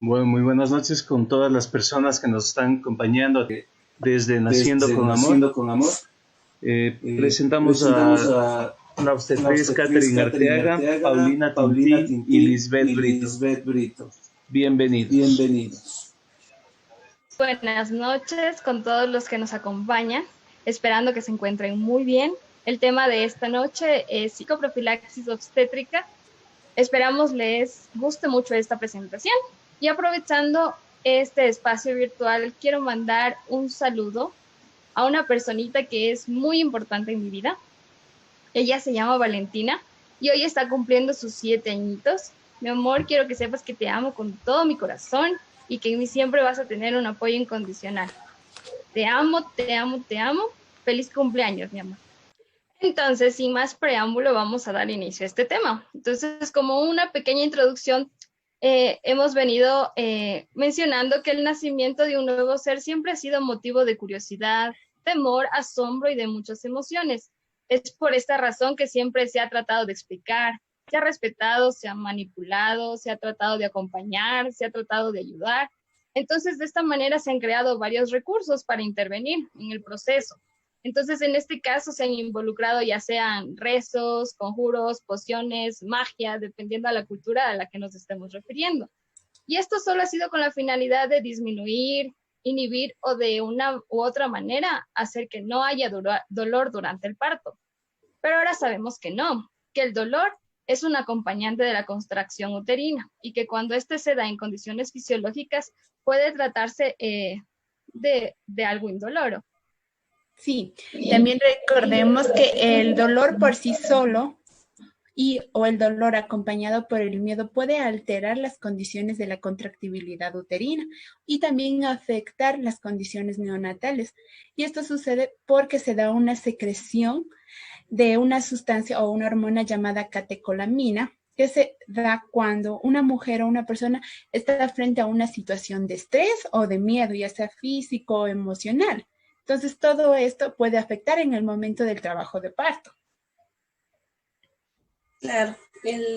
Bueno, muy buenas noches con todas las personas que nos están acompañando desde Naciendo con Amor. Naciendo con Amor. Presentamos Presentamos a a la la obstetriz obstetriz Catherine Catherine Arteaga, Arteaga, Paulina Paulina Tinti y Tinti Lisbeth y Brito. Lisbeth Brito. Bienvenidos. Bienvenidos. Buenas noches con todos los que nos acompañan, esperando que se encuentren muy bien. El tema de esta noche es psicoprofilaxis obstétrica. Esperamos les guste mucho esta presentación. Y aprovechando este espacio virtual, quiero mandar un saludo a una personita que es muy importante en mi vida. Ella se llama Valentina y hoy está cumpliendo sus 7 añitos. Mi amor, quiero que sepas que te amo con todo mi corazón y que en mí siempre vas a tener un apoyo incondicional. Te amo, te amo, te amo. Feliz cumpleaños, mi amor. Entonces, sin más preámbulo, vamos a dar inicio a este tema. Entonces, como una pequeña introducción, hemos venido mencionando que el nacimiento de un nuevo ser siempre ha sido motivo de curiosidad, temor, asombro y de muchas emociones. Es por esta razón que siempre se ha tratado de explicar, se ha respetado, se ha manipulado, se ha tratado de acompañar, se ha tratado de ayudar. Entonces, de esta manera se han creado varios recursos para intervenir en el proceso. Entonces, en este caso se han involucrado ya sean rezos, conjuros, pociones, magia, dependiendo de la cultura a la que nos estemos refiriendo. Y esto solo ha sido con la finalidad de disminuir, inhibir o de una u otra manera hacer que no haya dolor durante el parto. Pero ahora sabemos que no, que el dolor es un acompañante de la contracción uterina y que cuando este se da en condiciones fisiológicas puede tratarse de algo indoloro. Sí, también recordemos que el dolor por sí solo o el dolor acompañado por el miedo puede alterar las condiciones de la contractibilidad uterina y también afectar las condiciones neonatales. Y esto sucede porque se da una secreción de una sustancia o una hormona llamada catecolamina, que se da cuando una mujer o una persona está frente a una situación de estrés o de miedo, ya sea físico o emocional. Entonces, todo esto puede afectar en el momento del trabajo de parto. Claro,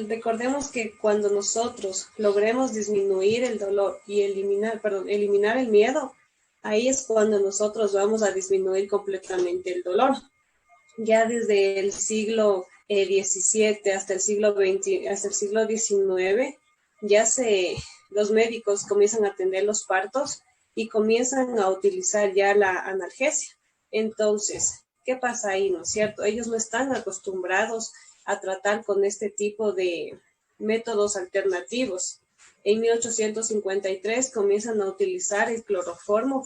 recordemos que cuando nosotros logremos disminuir el dolor y eliminar el miedo, ahí es cuando nosotros vamos a disminuir completamente el dolor. Ya desde el siglo XVII hasta el siglo XX, hasta el siglo XIX, los médicos comienzan a atender los partos y comienzan a utilizar ya la analgesia. Entonces, ¿qué pasa ahí, no es cierto? Ellos no están acostumbrados a tratar con este tipo de métodos alternativos. En 1853 comienzan a utilizar el cloroformo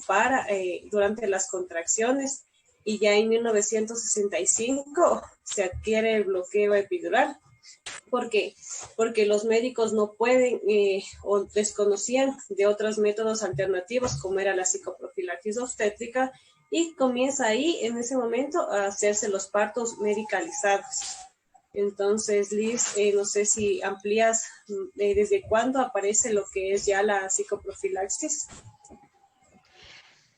durante las contracciones y ya en 1965 se adquiere el bloqueo epidural. ¿Por qué? Porque los médicos no pueden o desconocían de otros métodos alternativos como era la psicoprofilaxis obstétrica y comienza ahí en ese momento a hacerse los partos medicalizados. Entonces, Liz, no sé si amplías desde cuándo aparece lo que es ya la psicoprofilaxis.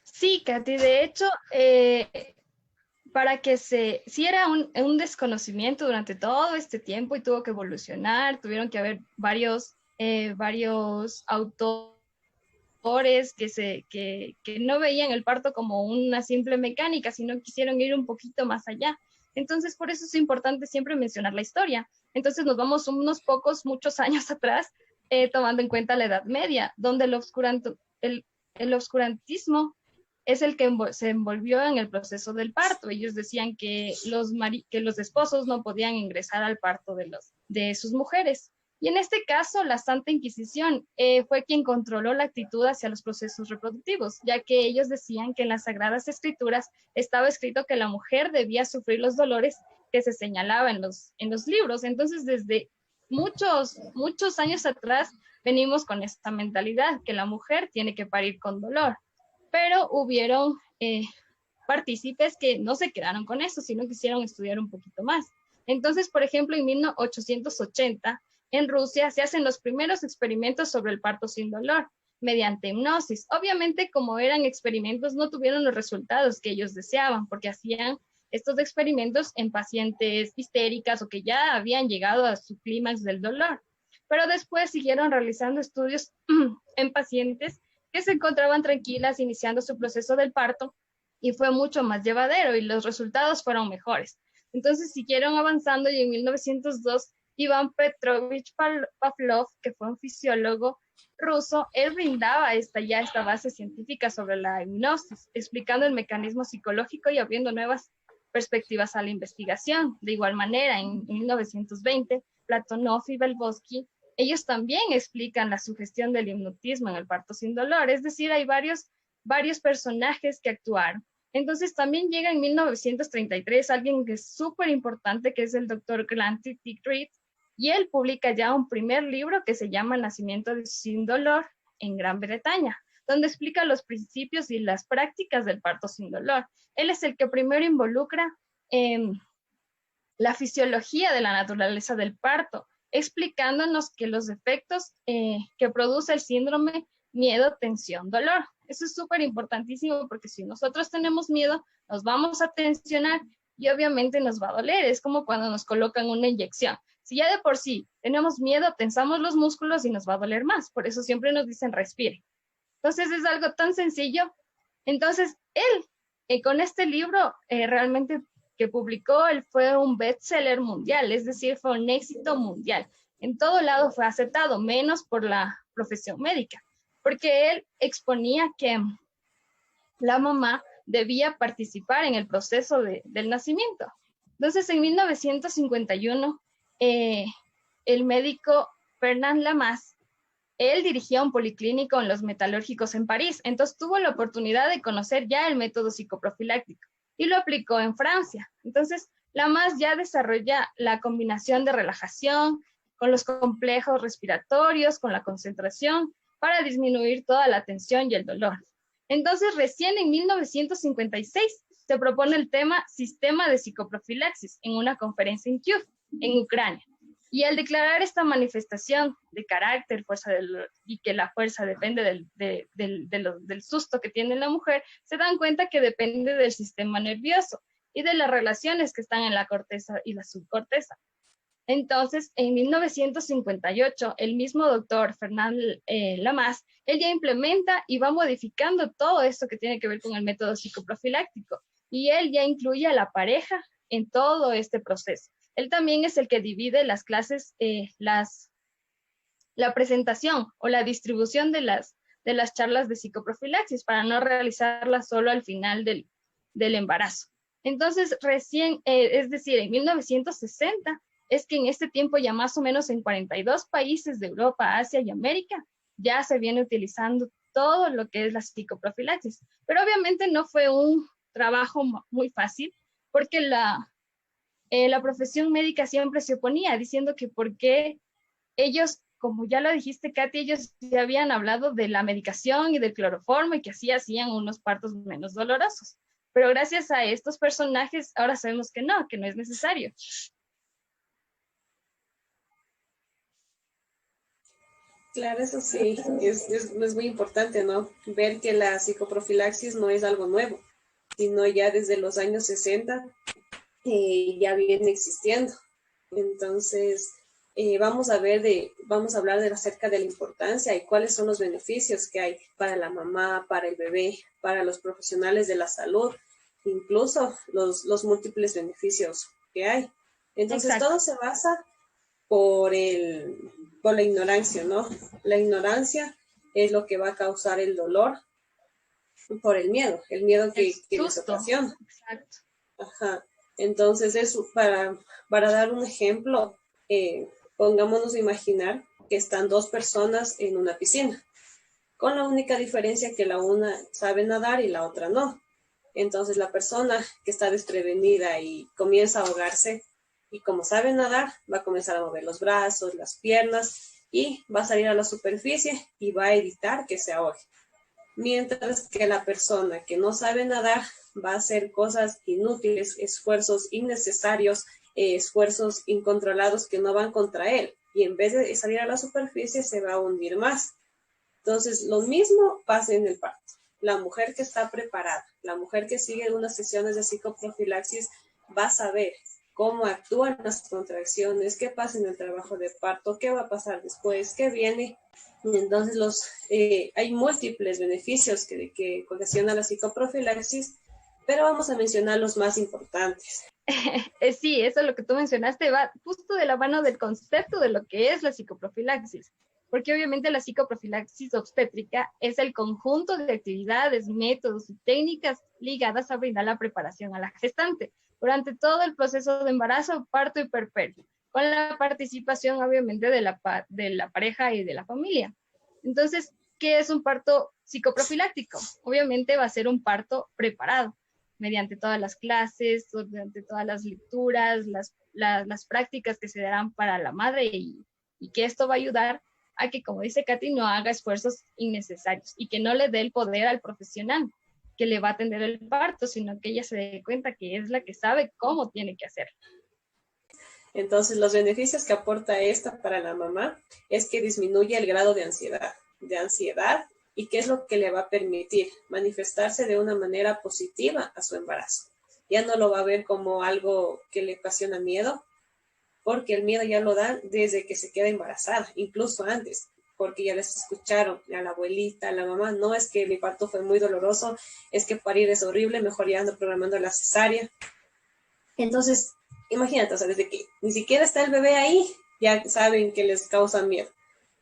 Sí, Katy, de hecho, si era un desconocimiento durante todo este tiempo y tuvo que evolucionar, tuvieron que haber varios autores que no veían el parto como una simple mecánica, sino quisieron ir un poquito más allá. Entonces, por eso es importante siempre mencionar la historia. Entonces, nos vamos muchos años atrás, tomando en cuenta la Edad Media, donde el obscurantismo es el que se envolvió en el proceso del parto. Ellos decían que los esposos no podían ingresar al parto de sus mujeres. Y en este caso, la Santa Inquisición fue quien controló la actitud hacia los procesos reproductivos, ya que ellos decían que en las Sagradas Escrituras estaba escrito que la mujer debía sufrir los dolores que se señalaba en los libros. Entonces, desde muchos años atrás, venimos con esta mentalidad, que la mujer tiene que parir con dolor. Pero hubieron partícipes que no se quedaron con eso, sino quisieron estudiar un poquito más. Entonces, por ejemplo, en 1880, en Rusia se hacen los primeros experimentos sobre el parto sin dolor mediante hipnosis. Obviamente, como eran experimentos, no tuvieron los resultados que ellos deseaban, porque hacían estos experimentos en pacientes histéricas o que ya habían llegado a su clímax del dolor. pero después siguieron realizando estudios en pacientes que se encontraban tranquilas iniciando su proceso del parto y fue mucho más llevadero y los resultados fueron mejores. Entonces siguieron avanzando y en 1902 Iván Petrovich Pavlov, que fue un fisiólogo ruso, él brindaba esta base científica sobre la hipnosis, explicando el mecanismo psicológico y abriendo nuevas perspectivas a la investigación. De igual manera, en 1920, Platonov y Vygotsky, ellos también explican la sugestión del hipnotismo en el parto sin dolor, es decir, hay varios personajes que actuaron. Entonces también llega en 1933 alguien que es súper importante, que es el doctor Glanty Tigrid, y él publica ya un primer libro que se llama Nacimiento sin dolor en Gran Bretaña, donde explica los principios y las prácticas del parto sin dolor. Él es el que primero involucra la fisiología de la naturaleza del parto, explicándonos que los efectos que produce el síndrome miedo, tensión, dolor. Eso es súper importantísimo porque si nosotros tenemos miedo, nos vamos a tensionar y obviamente nos va a doler. Es como cuando nos colocan una inyección. Si ya de por sí tenemos miedo, tensamos los músculos y nos va a doler más. Por eso siempre nos dicen respire. Entonces es algo tan sencillo. Entonces él, con este libro realmente que publicó, él fue un bestseller mundial, es decir, fue un éxito mundial. En todo lado fue aceptado, menos por la profesión médica, porque él exponía que la mamá debía participar en el proceso del nacimiento. Entonces, en 1951, el médico Fernand Lamaze, él dirigía un policlínico en los metalúrgicos en París, entonces tuvo la oportunidad de conocer ya el método psicoprofiláctico y lo aplicó en Francia. Entonces, Lamaze ya desarrolla la combinación de relajación con los complejos respiratorios, con la concentración, para disminuir toda la tensión y el dolor. Entonces, recién en 1956 se propone el tema Sistema de Psicoprofilaxis en una conferencia en Kiev, en Ucrania. Y al declarar esta manifestación de carácter, y que la fuerza depende del susto que tiene la mujer, se dan cuenta que depende del sistema nervioso y de las relaciones que están en la corteza y la subcorteza. Entonces, en 1958, el mismo doctor Fernand Lamaze, él ya implementa y va modificando todo esto que tiene que ver con el método psicoprofiláctico. Y él ya incluye a la pareja en todo este proceso. Él también es el que divide las clases, la presentación o la distribución de las charlas de psicoprofilaxis para no realizarlas solo al final del embarazo. Entonces, recién, es decir, en 1960, es que en este tiempo ya más o menos en 42 países de Europa, Asia y América ya se viene utilizando todo lo que es la psicoprofilaxis. Pero obviamente no fue un trabajo muy fácil porque la profesión médica siempre se oponía diciendo que por qué ellos, como ya lo dijiste, Katy, ellos ya habían hablado de la medicación y del cloroformo y que así hacían unos partos menos dolorosos. Pero gracias a estos personajes ahora sabemos que no es necesario. Claro, eso sí, es muy importante, ¿no? Ver que la psicoprofilaxis no es algo nuevo, sino ya desde los años 60 ya viene existiendo. Entonces, vamos a hablar acerca de la importancia y cuáles son los beneficios que hay para la mamá, para el bebé, para los profesionales de la salud, incluso los múltiples beneficios que hay. Entonces, exacto, todo se basa por la ignorancia, ¿no? La ignorancia es lo que va a causar el dolor por el miedo que les ocasiona. Exacto. Ajá. Entonces, eso, para dar un ejemplo, pongámonos a imaginar que están dos personas en una piscina, con la única diferencia que la una sabe nadar y la otra no. Entonces, la persona que está desprevenida y comienza a ahogarse, y como sabe nadar, va a comenzar a mover los brazos, las piernas, y va a salir a la superficie y va a evitar que se ahogue. Mientras que la persona que no sabe nadar va a hacer cosas inútiles, esfuerzos innecesarios, esfuerzos incontrolados que no van contra él. Y en vez de salir a la superficie, se va a hundir más. Entonces, lo mismo pasa en el parto. La mujer que está preparada, la mujer que sigue unas sesiones de psicoprofilaxis, va a saber cómo actúan las contracciones, qué pasa en el trabajo de parto, qué va a pasar después, qué viene. Entonces hay múltiples beneficios que ocasiona la psicoprofilaxis, pero vamos a mencionar los más importantes. Sí, eso es lo que tú mencionaste, va justo de la mano del concepto de lo que es la psicoprofilaxis, porque obviamente la psicoprofilaxis obstétrica es el conjunto de actividades, métodos y técnicas ligadas a brindar la preparación a la gestante durante todo el proceso de embarazo, parto y puerperio, con la participación obviamente de la pareja y de la familia. Entonces, ¿qué es un parto psicoprofiláctico? Obviamente va a ser un parto preparado mediante todas las clases, mediante todas las lecturas, las prácticas que se darán para la madre y que esto va a ayudar a que, como dice Katy, no haga esfuerzos innecesarios y que no le dé el poder al profesional que le va a atender el parto, sino que ella se dé cuenta que es la que sabe cómo tiene que hacerlo. Entonces, los beneficios que aporta esta para la mamá es que disminuye el grado de ansiedad, y qué es lo que le va a permitir manifestarse de una manera positiva a su embarazo. Ya no lo va a ver como algo que le ocasiona miedo, porque el miedo ya lo dan desde que se queda embarazada, incluso antes, porque ya les escucharon a la abuelita, a la mamá, no es que mi parto fue muy doloroso, es que parir es horrible, mejor ya ando programando la cesárea. Entonces, imagínate, o sea, desde que ni siquiera está el bebé ahí, ya saben que les causa miedo.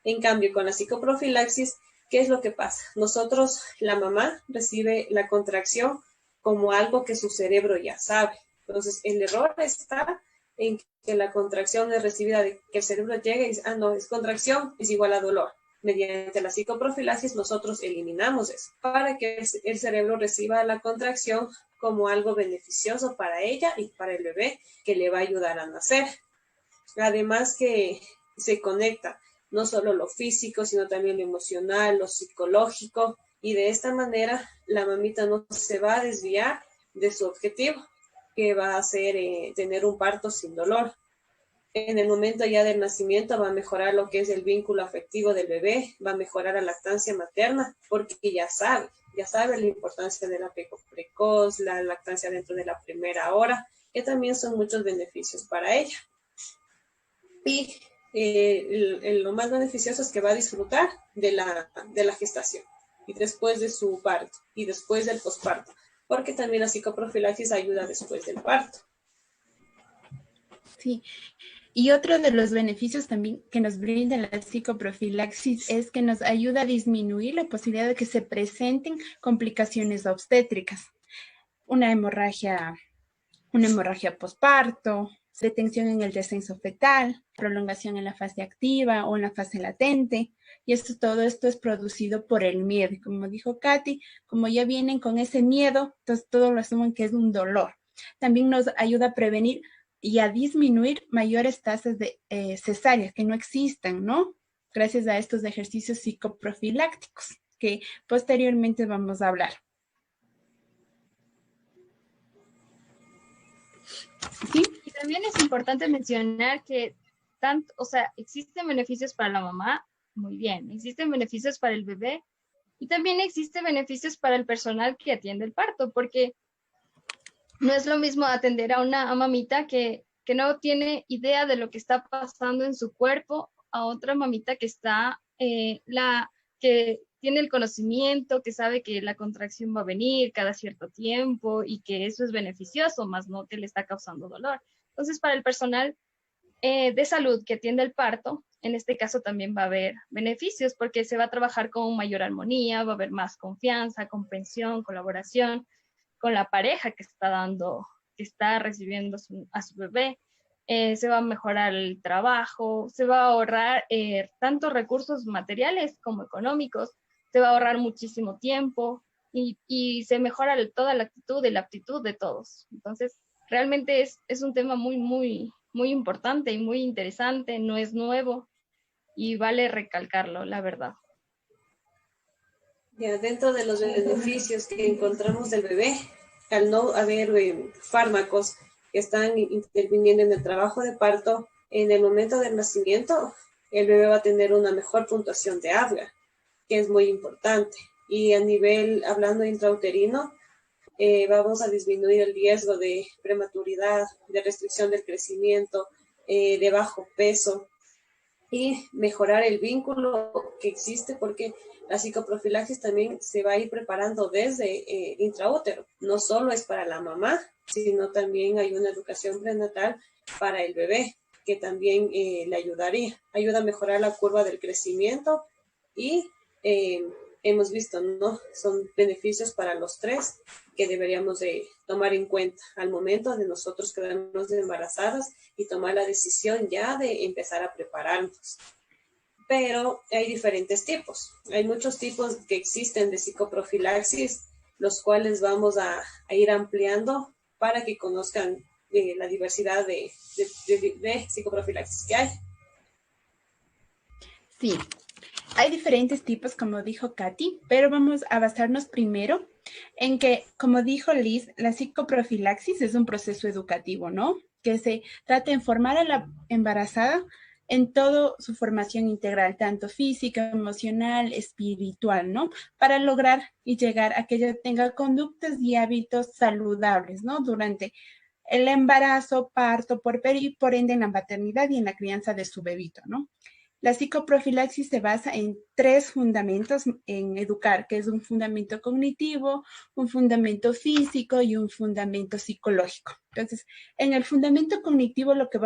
En cambio, con la psicoprofilaxis, ¿qué es lo que pasa? Nosotros, la mamá, recibe la contracción como algo que su cerebro ya sabe. Entonces, el error está en que la contracción es recibida de que el cerebro llegue y dice, no, es contracción, es igual a dolor. Mediante la psicoprofilaxis nosotros eliminamos eso para que el cerebro reciba la contracción como algo beneficioso para ella y para el bebé que le va a ayudar a nacer. Además que se conecta no solo lo físico, sino también lo emocional, lo psicológico, y de esta manera la mamita no se va a desviar de su objetivo, que va a ser tener un parto sin dolor. En el momento ya del nacimiento va a mejorar lo que es el vínculo afectivo del bebé, va a mejorar la lactancia materna, porque ya sabe la importancia de la precoz, la lactancia dentro de la primera hora, que también son muchos beneficios para ella. Y lo más beneficioso es que va a disfrutar de la gestación y después de su parto y después del posparto, porque también la psicoprofilaxis ayuda después del parto. Sí, y otro de los beneficios también que nos brinda la psicoprofilaxis es que nos ayuda a disminuir la posibilidad de que se presenten complicaciones obstétricas, una hemorragia posparto, detención en el descenso fetal, prolongación en la fase activa o en la fase latente, y todo esto es producido por el miedo. Como dijo Katy, como ya vienen con ese miedo, entonces todo lo asumen que es un dolor. También nos ayuda a prevenir y a disminuir mayores tasas de cesáreas que no existan, ¿no? Gracias a estos ejercicios psicoprofilácticos que posteriormente vamos a hablar. ¿Sí? Y también es importante mencionar que existen beneficios para la mamá, muy bien, existen beneficios para el bebé y también existen beneficios para el personal que atiende el parto, porque no es lo mismo atender a una mamita que no tiene idea de lo que está pasando en su cuerpo, a otra mamita que que tiene el conocimiento, que sabe que la contracción va a venir cada cierto tiempo y que eso es beneficioso, más no que le está causando dolor. Entonces, para el personal de salud que atiende el parto, en este caso también va a haber beneficios porque se va a trabajar con mayor armonía, va a haber más confianza, comprensión, colaboración con la pareja que está recibiendo a su bebé. Se va a mejorar el trabajo, se va a ahorrar tanto recursos materiales como económicos, se va a ahorrar muchísimo tiempo y se mejora toda la actitud y la aptitud de todos. Entonces, realmente es un tema muy, muy, muy importante y muy interesante, no es nuevo y vale recalcarlo, la verdad. Ya, dentro de los beneficios que encontramos del bebé, al no haber fármacos que están interviniendo en el trabajo de parto, en el momento del nacimiento, el bebé va a tener una mejor puntuación de Apgar, que es muy importante. Y a nivel, hablando intrauterino, vamos a disminuir el riesgo de prematuridad, de restricción del crecimiento, de bajo peso, y mejorar el vínculo que existe, porque la psicoprofilaxis también se va a ir preparando desde intraútero. No solo es para la mamá, sino también hay una educación prenatal para el bebé, que también le ayudaría. Ayuda a mejorar la curva del crecimiento y hemos visto, ¿no? Son beneficios para los tres que deberíamos de tomar en cuenta al momento de nosotros quedarnos embarazadas y tomar la decisión ya de empezar a prepararnos. Pero hay diferentes tipos. Hay muchos tipos que existen de psicoprofilaxis, los cuales vamos a ir ampliando para que conozcan la diversidad de psicoprofilaxis que hay. Sí, hay diferentes tipos, como dijo Katy, pero vamos a basarnos primero en que, como dijo Liz, la psicoprofilaxis es un proceso educativo, ¿no? Que se trata de formar a la embarazada en toda su formación integral, tanto física, emocional, espiritual, ¿no? Para lograr y llegar a que ella tenga conductas y hábitos saludables, ¿no? Durante el embarazo, parto, puerperio y por ende en la maternidad y en la crianza de su bebito, ¿no? La psicoprofilaxis se basa en 3 fundamentos en educar, que es un fundamento cognitivo, un fundamento físico y un fundamento psicológico. Entonces, en el fundamento cognitivo lo que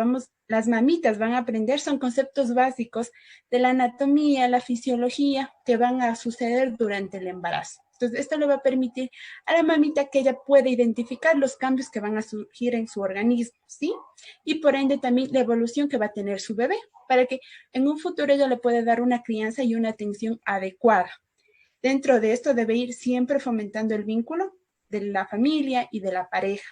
las mamitas van a aprender son conceptos básicos de la anatomía, la fisiología que van a suceder durante el embarazo. Entonces, esto le va a permitir a la mamita que ella pueda identificar los cambios que van a surgir en su organismo, ¿sí? Y por ende también la evolución que va a tener su bebé, para que en un futuro ella le pueda dar una crianza y una atención adecuada. Dentro de esto debe ir siempre fomentando el vínculo de la familia y de la pareja.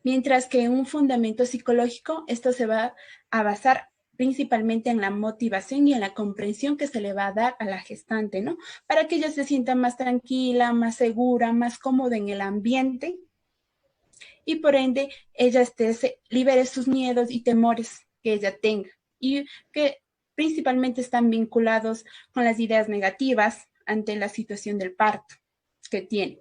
Mientras que en un fundamento psicológico, esto se va a basar principalmente en la motivación y en la comprensión que se le va a dar a la gestante, ¿no? Para que ella se sienta más tranquila, más segura, más cómoda en el ambiente y por ende ella libere sus miedos y temores que ella tenga y que principalmente están vinculados con las ideas negativas ante la situación del parto que tiene.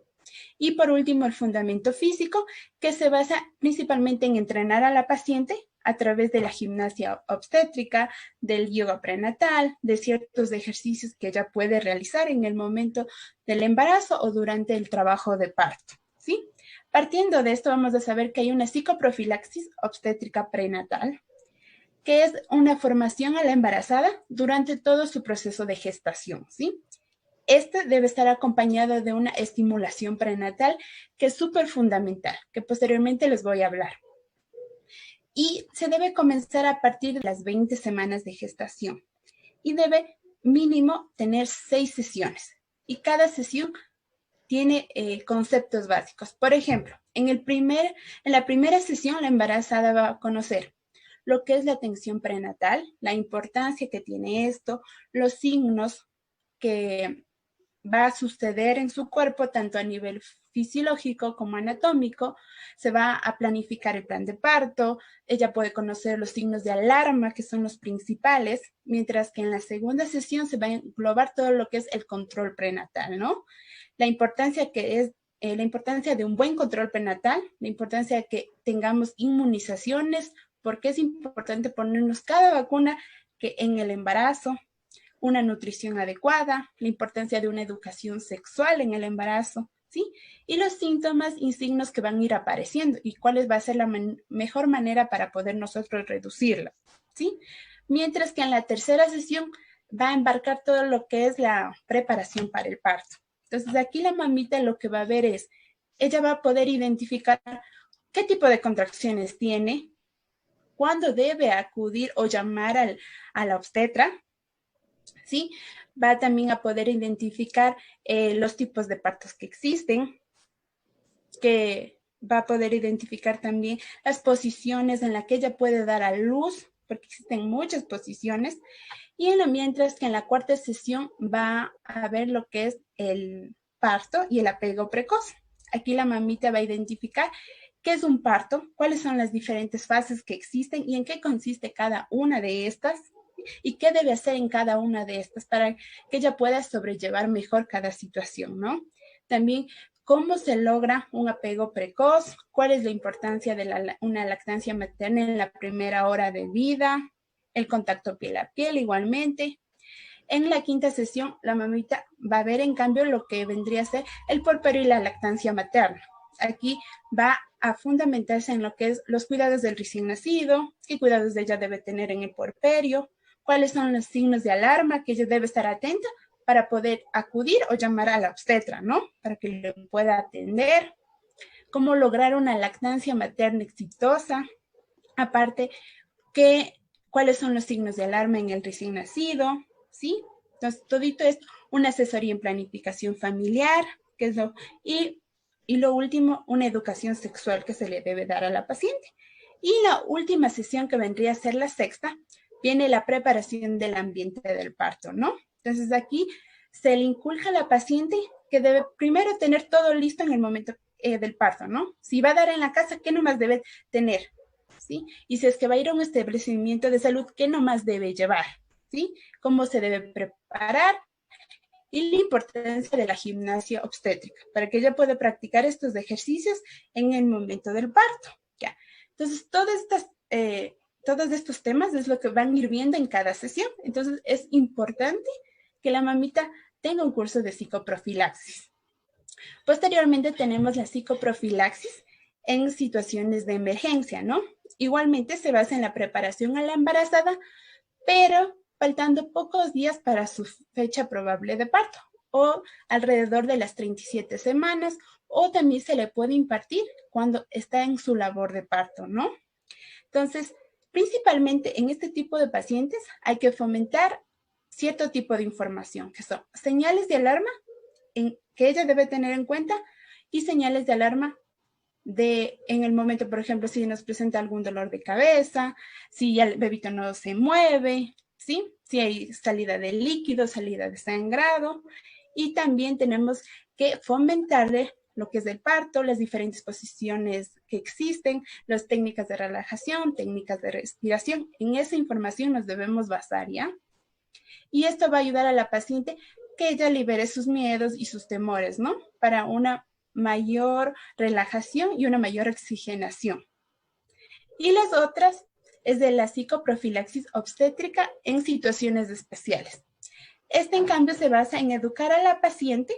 Y por último, el fundamento físico, que se basa principalmente en entrenar a la paciente a través de la gimnasia obstétrica, del yoga prenatal, de ciertos ejercicios que ella puede realizar en el momento del embarazo o durante el trabajo de parto, ¿sí? Partiendo de esto, vamos a saber que hay una psicoprofilaxis obstétrica prenatal, que es una formación a la embarazada durante todo su proceso de gestación, ¿sí? Este debe estar acompañado de una estimulación prenatal que es súper fundamental, que posteriormente les voy a hablar. Y se debe comenzar a partir de las 20 semanas de gestación y debe mínimo tener 6 sesiones y cada sesión tiene conceptos básicos. Por ejemplo, en la primera sesión la embarazada va a conocer lo que es la atención prenatal, la importancia que tiene esto, los signos que va a suceder en su cuerpo, tanto a nivel fisiológico como anatómico. Se va a planificar el plan de parto, ella puede conocer los signos de alarma, que son los principales, mientras que en la segunda sesión se va a englobar todo lo que es el control prenatal, ¿no? La importancia de un buen control prenatal, la importancia de que tengamos inmunizaciones, porque es importante ponernos cada vacuna que en el embarazo, una nutrición adecuada, la importancia de una educación sexual en el embarazo, ¿sí? Y los síntomas y signos que van a ir apareciendo y cuál va a ser la mejor manera para poder nosotros reducirla, ¿sí? Mientras que en la tercera sesión va a embarcar todo lo que es la preparación para el parto. Entonces aquí la mamita lo que va a ver es, ella va a poder identificar qué tipo de contracciones tiene, cuándo debe acudir o llamar a la obstetra, ¿sí? Va también a poder identificar los tipos de partos que existen, que va a poder identificar también las posiciones en las que ella puede dar a luz, porque existen muchas posiciones, y mientras que en la cuarta sesión va a ver lo que es el parto y el apego precoz. Aquí la mamita va a identificar qué es un parto, cuáles son las diferentes fases que existen y en qué consiste cada una de estas, y qué debe hacer en cada una de estas para que ella pueda sobrellevar mejor cada situación, ¿no? También cómo se logra un apego precoz, cuál es la importancia de una lactancia materna en la primera hora de vida, el contacto piel a piel igualmente. En la quinta sesión, la mamita va a ver en cambio lo que vendría a ser el puerperio y la lactancia materna. Aquí va a fundamentarse en lo que es los cuidados del recién nacido, qué cuidados ella debe tener en el puerperio, cuáles son los signos de alarma que ella debe estar atenta para poder acudir o llamar a la obstetra, ¿no? Para que le pueda atender, cómo lograr una lactancia materna exitosa, aparte, cuáles son los signos de alarma en el recién nacido, ¿sí? Entonces, todito es una asesoría en planificación familiar, que es y lo último, una educación sexual que se le debe dar a la paciente. Y la última sesión, que vendría a ser la sexta, viene la preparación del ambiente del parto, ¿no? Entonces, aquí se le inculca a la paciente que debe primero tener todo listo en el momento del parto, ¿no? Si va a dar en la casa, ¿qué nomás debe tener? ¿Sí? Y si es que va a ir a un establecimiento de salud, ¿qué nomás debe llevar? ¿Sí? Cómo se debe preparar y la importancia de la gimnasia obstétrica para que ella pueda practicar estos ejercicios en el momento del parto. ¿Ya? Entonces, todos estos temas es lo que van a ir viendo en cada sesión. Entonces, es importante que la mamita tenga un curso de psicoprofilaxis. Posteriormente tenemos la psicoprofilaxis en situaciones de emergencia, ¿no? Igualmente se basa en la preparación a la embarazada, pero faltando pocos días para su fecha probable de parto, o alrededor de las 37 semanas, o también se le puede impartir cuando está en su labor de parto, ¿no? Entonces, principalmente en este tipo de pacientes hay que fomentar cierto tipo de información, que son señales de alarma que ella debe tener en cuenta y señales de alarma en el momento, por ejemplo, si nos presenta algún dolor de cabeza, si el bebito no se mueve, ¿sí? Si hay salida de líquido, salida de sangrado. Y también tenemos que fomentarle lo que es el parto, las diferentes posiciones que existen, las técnicas de relajación, técnicas de respiración. En esa información nos debemos basar, ¿ya? Y esto va a ayudar a la paciente que ella libere sus miedos y sus temores, ¿no? Para una mayor relajación y una mayor oxigenación. Y las otras es de la psicoprofilaxis obstétrica en situaciones especiales. Este, en cambio, se basa en educar a la paciente,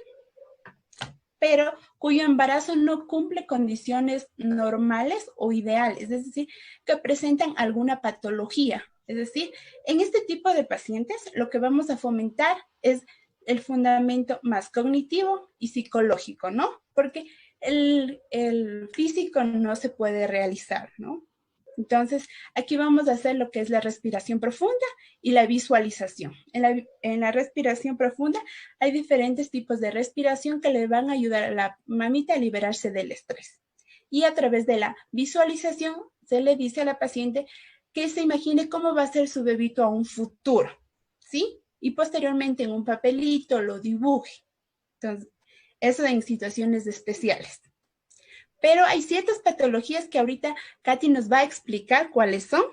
pero cuyo embarazo no cumple condiciones normales o ideales, es decir, que presentan alguna patología. Es decir, en este tipo de pacientes lo que vamos a fomentar es el fundamento más cognitivo y psicológico, ¿no? Porque el físico no se puede realizar, ¿no? Entonces, aquí vamos a hacer lo que es la respiración profunda y la visualización. En la respiración profunda hay diferentes tipos de respiración que le van a ayudar a la mamita a liberarse del estrés. Y a través de la visualización se le dice a la paciente que se imagine cómo va a ser su bebito a un futuro, ¿sí? Y posteriormente en un papelito lo dibuje. Entonces, eso en situaciones especiales. Pero hay ciertas patologías que ahorita Katy nos va a explicar cuáles son,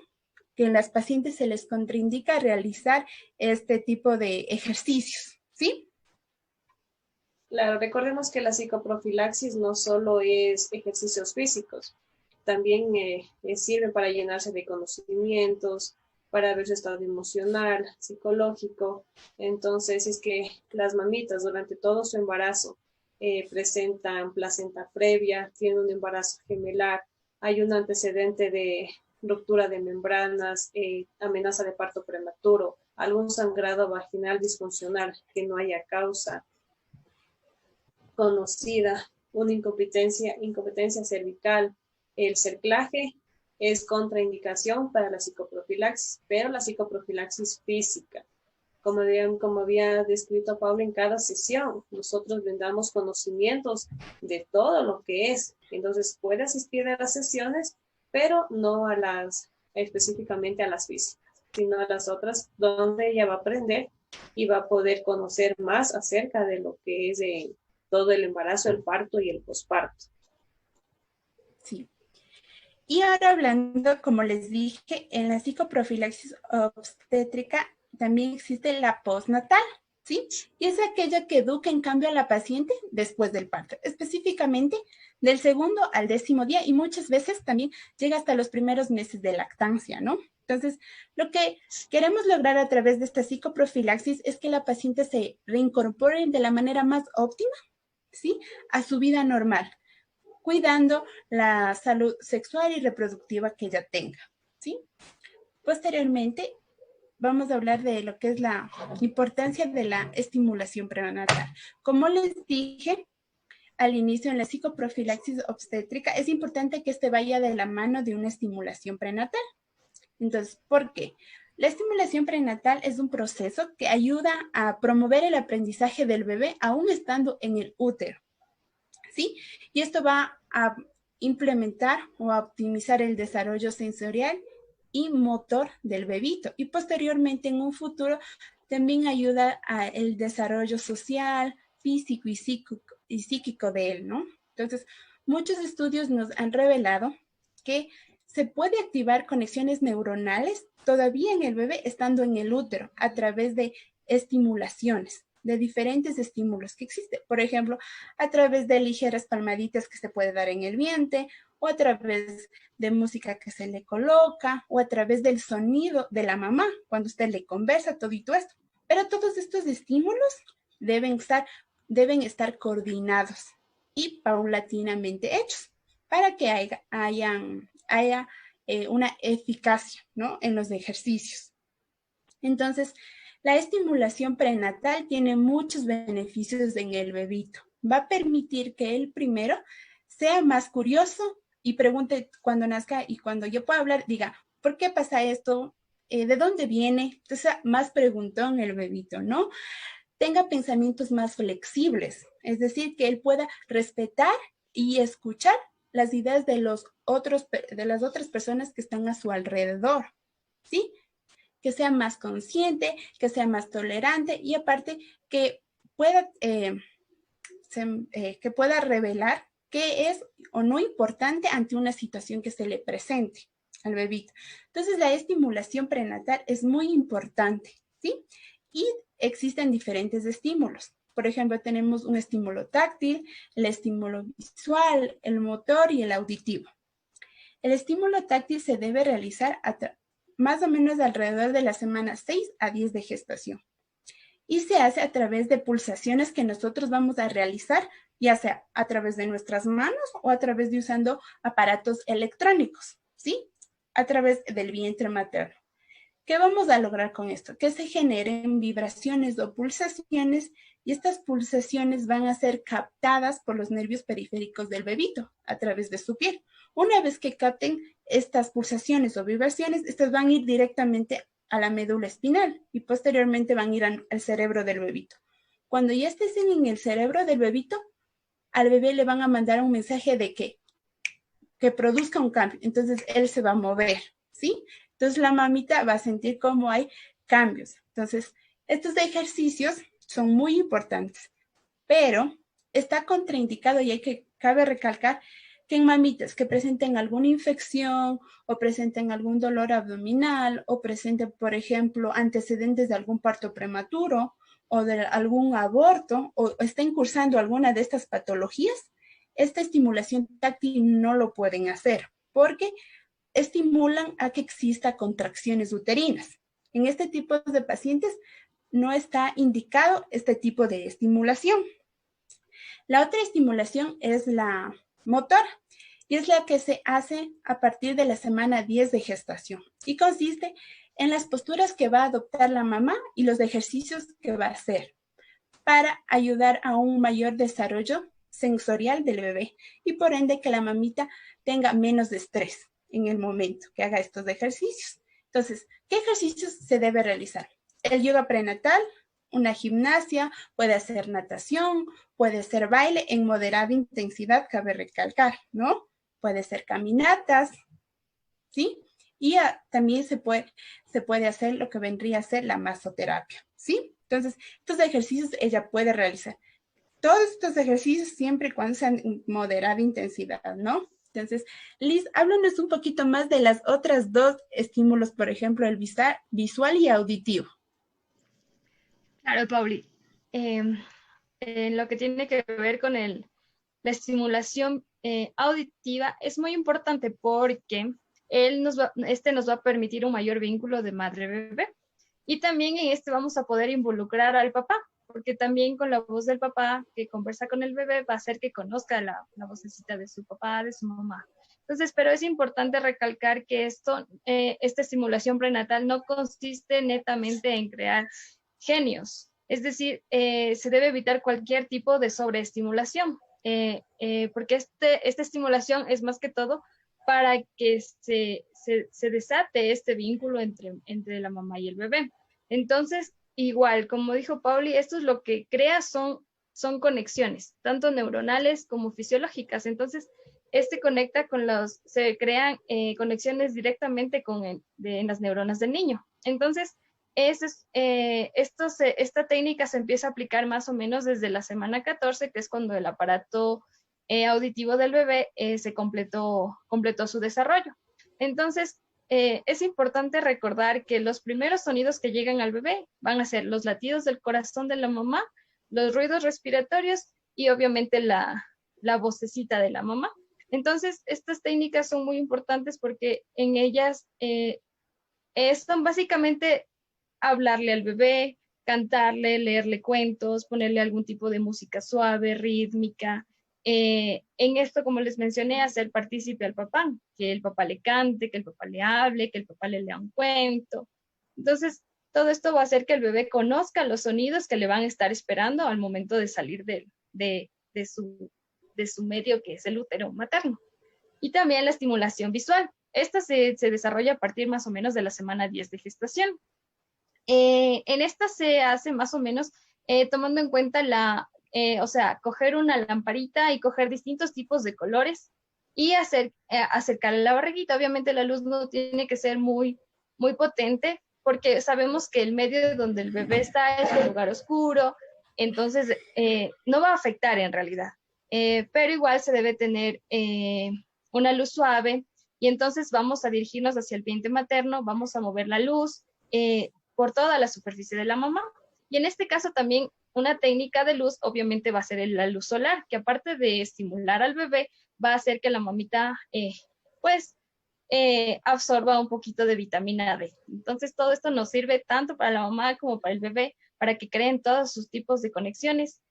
que en las pacientes se les contraindica realizar este tipo de ejercicios, ¿sí? Claro, recordemos que la psicoprofilaxis no solo es ejercicios físicos, también sirve para llenarse de conocimientos, para ver su estado emocional, psicológico. Entonces, es que las mamitas durante todo su embarazo presentan placenta previa, tienen un embarazo gemelar, hay un antecedente de ruptura de membranas, amenaza de parto prematuro, algún sangrado vaginal disfuncional que no haya causa conocida, una incompetencia cervical, el cerclaje es contraindicación para la psicoprofilaxis, pero la psicoprofilaxis física, como había descrito Paula en cada sesión, nosotros brindamos conocimientos de todo lo que es. Entonces puede asistir a las sesiones, pero no específicamente a las físicas, sino a las otras donde ella va a aprender y va a poder conocer más acerca de lo que es todo el embarazo, el parto y el posparto. Sí. Y ahora hablando, como les dije, en la psicoprofilaxis obstétrica también existe la postnatal, ¿sí? Y es aquella que educa en cambio a la paciente después del parto, específicamente del segundo al 10º día y muchas veces también llega hasta los primeros meses de lactancia, ¿no? Entonces, lo que queremos lograr a través de esta psicoprofilaxis es que la paciente se reincorpore de la manera más óptima, ¿sí? A su vida normal, cuidando la salud sexual y reproductiva que ella tenga, ¿sí? Posteriormente, vamos a hablar de lo que es la importancia de la estimulación prenatal. Como les dije al inicio en la psicoprofilaxis obstétrica, es importante que este vaya de la mano de una estimulación prenatal. Entonces, ¿por qué? La estimulación prenatal es un proceso que ayuda a promover el aprendizaje del bebé aún estando en el útero, ¿sí? Y esto va a implementar o a optimizar el desarrollo sensorial y motor del bebito. Y posteriormente, en un futuro, también ayuda al desarrollo social, físico y psíquico de él, ¿no? Entonces, muchos estudios nos han revelado que se puede activar conexiones neuronales todavía en el bebé estando en el útero a través de estimulaciones, de diferentes estímulos que existen. Por ejemplo, a través de ligeras palmaditas que se puede dar en el vientre, o a través de música que se le coloca, o a través del sonido de la mamá, cuando usted le conversa, todito esto. Pero todos estos estímulos deben estar coordinados y paulatinamente hechos para que haya una eficacia, ¿no? En los ejercicios. Entonces, la estimulación prenatal tiene muchos beneficios en el bebito. Va a permitir que él primero sea más curioso y pregunte cuando nazca y cuando yo pueda hablar, diga, ¿por qué pasa esto? ¿De dónde viene? Entonces, más preguntón el bebito, ¿no? Tenga pensamientos más flexibles, es decir, que él pueda respetar y escuchar las ideas de las otras personas que están a su alrededor, ¿sí? Que sea más consciente, que sea más tolerante y aparte que pueda, que pueda revelar qué es o no importante ante una situación que se le presente al bebito. Entonces, la estimulación prenatal es muy importante, ¿sí? Y existen diferentes estímulos. Por ejemplo, tenemos un estímulo táctil, el estímulo visual, el motor y el auditivo. El estímulo táctil se debe realizar más o menos alrededor de la semana 6 a 10 de gestación. Y se hace a través de pulsaciones que nosotros vamos a realizar, ya sea a través de nuestras manos o a través de usando aparatos electrónicos, ¿sí? A través del vientre materno. ¿Qué vamos a lograr con esto? Que se generen vibraciones o pulsaciones y estas pulsaciones van a ser captadas por los nervios periféricos del bebito a través de su piel. Una vez que capten estas pulsaciones o vibraciones, estas van a ir directamente a la médula espinal y posteriormente van a ir al cerebro del bebito. Cuando ya estén en el cerebro del bebito, al bebé le van a mandar un mensaje de que produzca un cambio. Entonces, él se va a mover, ¿sí? Entonces, la mamita va a sentir cómo hay cambios. Entonces, estos ejercicios son muy importantes, pero está contraindicado y cabe recalcar que en mamitas que presenten alguna infección o presenten algún dolor abdominal o presenten, por ejemplo, antecedentes de algún parto prematuro o de algún aborto o estén cursando alguna de estas patologías, esta estimulación táctil no lo pueden hacer porque estimulan a que exista contracciones uterinas. En este tipo de pacientes no está indicado este tipo de estimulación. La otra estimulación es la motora y es la que se hace a partir de la semana 10 de gestación y consiste en las posturas que va a adoptar la mamá y los ejercicios que va a hacer para ayudar a un mayor desarrollo sensorial del bebé y por ende que la mamita tenga menos estrés en el momento que haga estos ejercicios. Entonces, ¿qué ejercicios se debe realizar? El yoga prenatal, una gimnasia, puede hacer natación, puede ser baile en moderada intensidad, cabe recalcar, ¿no? Puede ser caminatas, ¿sí? Y también se puede hacer lo que vendría a ser la masoterapia, ¿sí? Entonces, estos ejercicios ella puede realizar. Todos estos ejercicios siempre y cuando sean en moderada intensidad, ¿no? Entonces, Liz, háblanos un poquito más de las otras dos estímulos, por ejemplo, el visual y auditivo. Claro, Pauli. en lo que tiene que ver con la estimulación auditiva es muy importante porque este nos va a permitir un mayor vínculo de madre-bebé. Y también en este vamos a poder involucrar al papá, porque también con la voz del papá que conversa con el bebé va a hacer que conozca la vocecita de su papá, de su mamá. Entonces, pero es importante recalcar que esta estimulación prenatal no consiste netamente en crear genios. Es decir, se debe evitar cualquier tipo de sobreestimulación, porque esta estimulación es más que todo para que se desate este vínculo entre la mamá y el bebé. Entonces, igual, como dijo Pauli, esto es lo que crea son conexiones, tanto neuronales como fisiológicas. Entonces, se crean conexiones directamente en las neuronas del niño. Entonces, esta técnica se empieza a aplicar más o menos desde la semana 14, que es cuando el aparato auditivo del bebé completó su desarrollo. Entonces, es importante recordar que los primeros sonidos que llegan al bebé van a ser los latidos del corazón de la mamá, los ruidos respiratorios y obviamente la vocecita de la mamá. Entonces, estas técnicas son muy importantes porque en ellas son básicamente hablarle al bebé, cantarle, leerle cuentos, ponerle algún tipo de música suave, rítmica. En esto, como les mencioné, hacer partícipe al papá, que el papá le cante, que el papá le hable, que el papá le lea un cuento. Entonces, todo esto va a hacer que el bebé conozca los sonidos que le van a estar esperando al momento de salir de su medio, que es el útero materno. Y también la estimulación visual. Esta se desarrolla a partir más o menos de la semana 10 de gestación. En esta se hace más o menos tomando en cuenta coger una lamparita y coger distintos tipos de colores y acercarle la barriguita. Obviamente la luz no tiene que ser muy, muy potente porque sabemos que el medio donde el bebé está es un lugar oscuro, entonces no va a afectar en realidad. Pero igual se debe tener una luz suave y entonces vamos a dirigirnos hacia el vientre materno, vamos a mover la luz por toda la superficie de la mamá. Y en este caso también una técnica de luz obviamente va a ser la luz solar, que aparte de estimular al bebé, va a hacer que la mamita absorba un poquito de vitamina D. Entonces todo esto nos sirve tanto para la mamá como para el bebé, para que creen todos sus tipos de conexiones.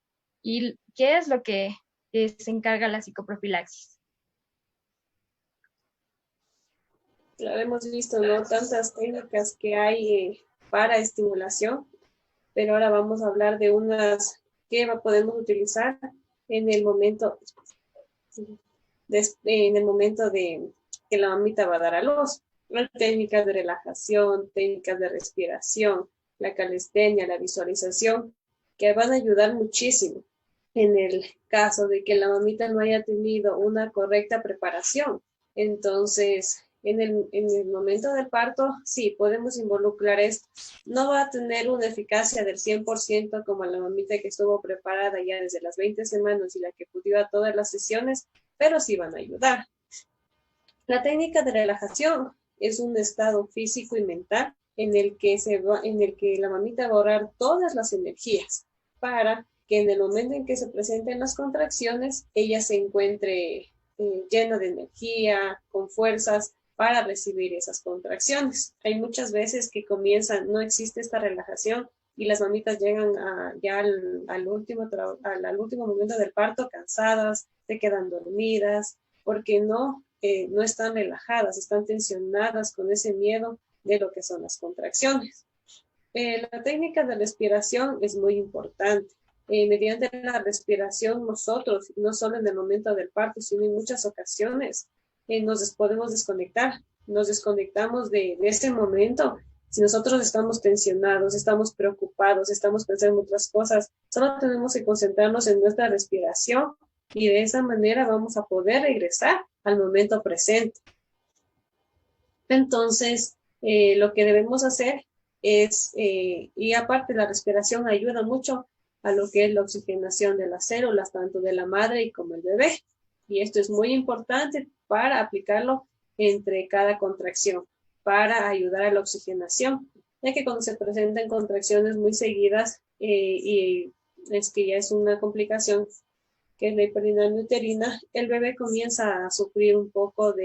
¿Y qué es lo que se encarga la psicoprofilaxis? Claro, hemos visto, ¿no? Tantas técnicas que hay para estimulación, pero ahora vamos a hablar de unas que podemos utilizar en el momento de que la mamita va a dar a luz. Técnicas de relajación, técnicas de respiración, la calistenia, la visualización, que van a ayudar muchísimo en el caso de que la mamita no haya tenido una correcta preparación. Entonces, en el momento del parto, sí, podemos involucrar esto. No va a tener una eficacia del 100% como la mamita que estuvo preparada ya desde las 20 semanas y la que acudió a todas las sesiones, pero sí van a ayudar. La técnica de relajación es un estado físico y mental en el que la mamita va a ahorrar todas las energías para que en el momento en que se presenten las contracciones, ella se encuentre llena de energía, con fuerzas para recibir esas contracciones. Hay muchas veces que no existe esta relajación y las mamitas llegan al último momento del parto cansadas, se quedan dormidas, porque no están relajadas, están tensionadas con ese miedo de lo que son las contracciones. La técnica de respiración es muy importante. Mediante la respiración nosotros, no solo en el momento del parto, sino en muchas ocasiones, nos podemos desconectar. Nos desconectamos de ese momento. Si nosotros estamos tensionados, estamos preocupados, estamos pensando en otras cosas, solo tenemos que concentrarnos en nuestra respiración y de esa manera vamos a poder regresar al momento presente. Entonces, lo que debemos hacer es, y aparte la respiración ayuda mucho a lo que es la oxigenación de las células, tanto de la madre y como el bebé. Y esto es muy importante para aplicarlo entre cada contracción, para ayudar a la oxigenación, ya que cuando se presentan contracciones muy seguidas y es que ya es una complicación, que es la hiperdinamia uterina, el bebé comienza a sufrir un poco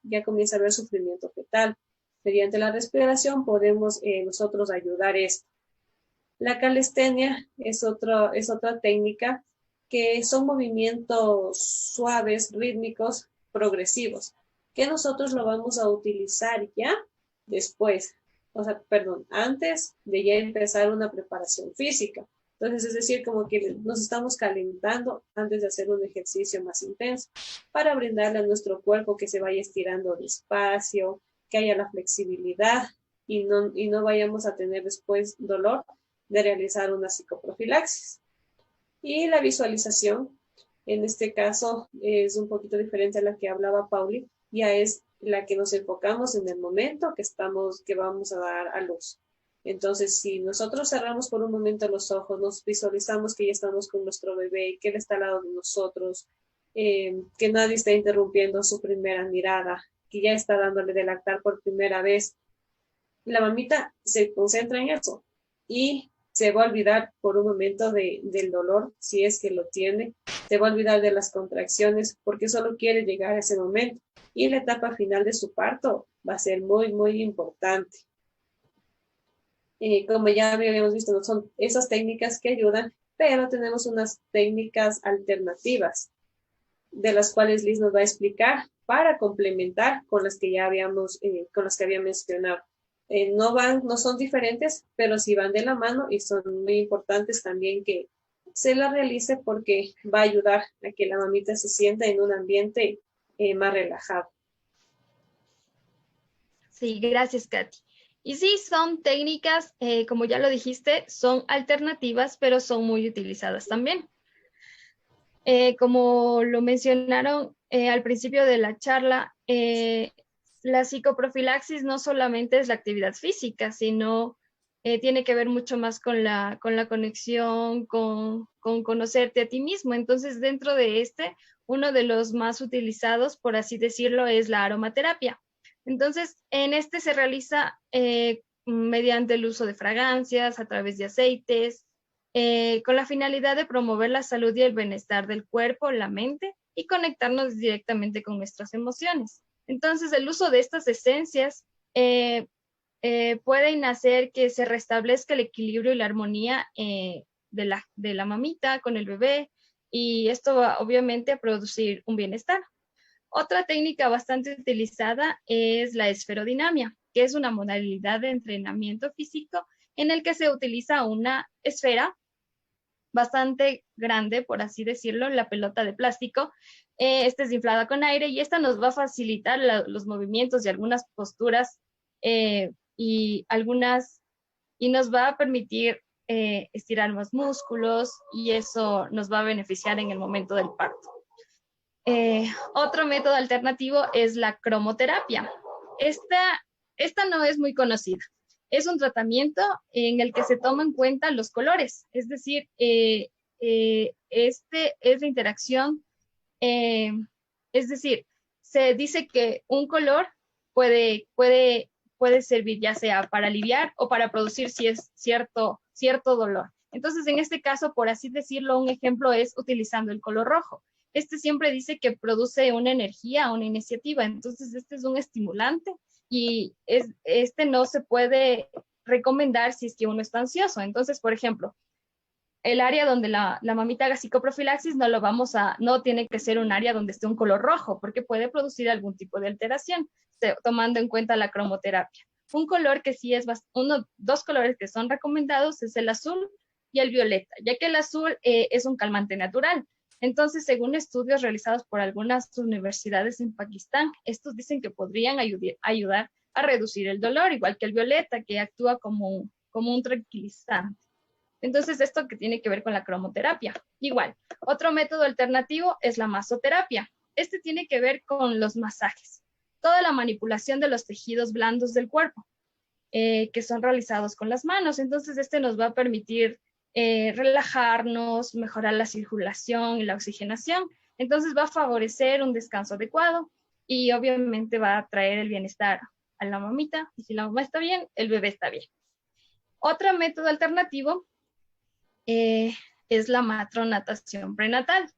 ya comienza a haber sufrimiento fetal. Mediante la respiración podemos nosotros ayudar esto. La calistenia es otra técnica que son movimientos suaves, rítmicos, progresivos, que nosotros lo vamos a utilizar ya después, o sea, perdón, antes de ya empezar una preparación física. Entonces, es decir, como que nos estamos calentando antes de hacer un ejercicio más intenso para brindarle a nuestro cuerpo que se vaya estirando despacio, que haya la flexibilidad y no vayamos a tener después dolor de realizar una psicoprofilaxis. Y la visualización, en este caso, es un poquito diferente a la que hablaba Pauli, ya es la que nos enfocamos en el momento que vamos a dar a luz. Entonces, si nosotros cerramos por un momento los ojos, nos visualizamos que ya estamos con nuestro bebé, que él está al lado de nosotros, que nadie está interrumpiendo su primera mirada, que ya está dándole de lactar por primera vez, la mamita se concentra en eso y se va a olvidar por un momento del dolor, si es que lo tiene, se va a olvidar de las contracciones porque solo quiere llegar a ese momento. Y la etapa final de su parto va a ser muy, muy importante. Como ya habíamos visto, no son esas técnicas que ayudan, pero tenemos unas técnicas alternativas, de las cuales Liz nos va a explicar para complementar con las que ya con las que había mencionado. No son diferentes, pero sí van de la mano y son muy importantes también que se la realice porque va a ayudar a que la mamita se sienta en un ambiente más relajado. Sí, gracias, Katy. Y sí, son técnicas, como ya lo dijiste, son alternativas, pero son muy utilizadas también. Como lo mencionaron al principio de la charla, la psicoprofilaxis no solamente es la actividad física, sino tiene que ver mucho más con la conexión, con conocerte a ti mismo. Entonces, dentro de uno de los más utilizados, por así decirlo, es la aromaterapia. Entonces, en este se realiza mediante el uso de fragancias, a través de aceites, con la finalidad de promover la salud y el bienestar del cuerpo, la mente y conectarnos directamente con nuestras emociones. Entonces, el uso de estas esencias puede hacer que se restablezca el equilibrio y la armonía de la mamita con el bebé, y esto va obviamente a producir un bienestar. Otra técnica bastante utilizada es la esferodinamia, que es una modalidad de entrenamiento físico en el que se utiliza una esfera bastante grande, por así decirlo, la pelota de plástico. Esta es inflada con aire y esta nos va a facilitar los movimientos y algunas posturas y nos va a permitir estirar más músculos, y eso nos va a beneficiar en el momento del parto. Otro método alternativo es la cromoterapia. Esta no es muy conocida. Es un tratamiento en el que se toman en cuenta los colores, es decir, es la interacción, es decir, se dice que un color puede servir ya sea para aliviar o para producir si es cierto dolor. Entonces, en este caso, por así decirlo, un ejemplo es utilizando el color rojo. Este siempre dice que produce una energía, una iniciativa, entonces este es un estimulante y este no se puede recomendar si es que uno está ansioso. Entonces, por ejemplo, el área donde la mamita haga psicoprofilaxis no tiene que ser un área donde esté un color rojo, porque puede producir algún tipo de alteración, tomando en cuenta la cromoterapia. Un color que sí es, dos colores que son recomendados es el azul y el violeta, ya que el azul es un calmante natural. Entonces, según estudios realizados por algunas universidades en Pakistán, estos dicen que podrían ayudar a reducir el dolor, igual que el violeta, que actúa como un tranquilizante. Entonces, esto que tiene que ver con la cromoterapia. Igual, otro método alternativo es la masoterapia. Este tiene que ver con los masajes, toda la manipulación de los tejidos blandos del cuerpo, que son realizados con las manos. Entonces, este nos va a permitir relajarnos, mejorar la circulación y la oxigenación. Entonces va a favorecer un descanso adecuado y obviamente va a traer el bienestar a la mamita, y si la mamá está bien, el bebé está bien. Otro método alternativo es la matronatación prenatal.